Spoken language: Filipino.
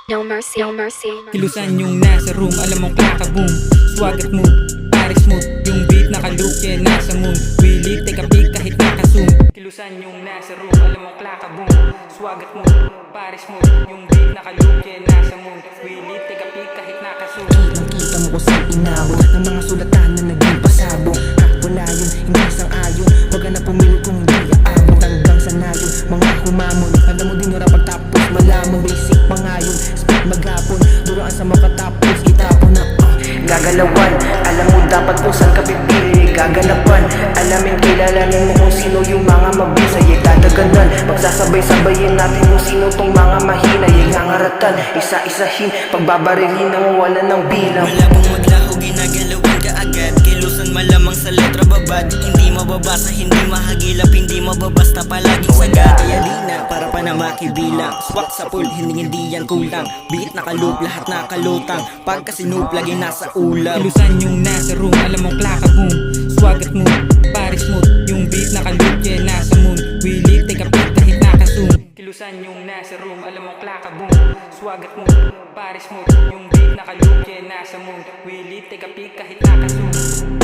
No mercy, no mercy. Kilusan yung nasa room, alam mong kaka-boom. Swag at move, Paris smooth. Yung beat naka-loop, yeah, nasa moon. Willy, take a peek kahit naka-zoom. Kilusan yung nasa room, alam mong kaka-boom. Swag at move, Paris smooth. Yung beat naka-loop, yeah, nasa moon. Willy, take a peek kahit naka-zoom. Kitang-kita mo ko sa inabot ng mga sulatan na naging pasabog. Wala yun, hindi isang ayon. Wag ka na pumili kung hindi aabot. Hanggang sa nayon, mga humamon. Alam mo din nyo pagtapos, malamang basic pa ngayon. Speed maghapon, duroan sa makatapos. Itapon na gagalawan. Alam mo dapat kung saan ka pipili. Gaganapan, alamin, kilalanin mo kung sino yung mga mabisa. Dadaganan, pagsasabay-sabayin natin kung sino tong mga mahina. Ilangaratan, isa-isahin, pagbabarilin ng wala ng bilang. Malabong maglaho, ginagalawan ka agad. Kilusan malamang sa letra babad. Hindi mababasa, hindi mahagilap, hindi mababasta, palaging saga. Kaya di na, para pa na makibilang. Swak sa pool, hindi yan kulang. Beat nakaloop, lahat nakalutang. Pagka sinup, lagi nasa ulam. Kilusan yung nasa room, alam mong kaka-boom. Swag at move, Paris smooth. Yung beat naka-loop, yeah, nasa moon. Willy, take a peek kahit naka-zoom. Kilusan yung nasa room, alam mong kaka-boom. Swag at move, Paris smooth. Yung beat naka-loop, yeah, nasa moon. Willy, take a peek kahit naka-zoom.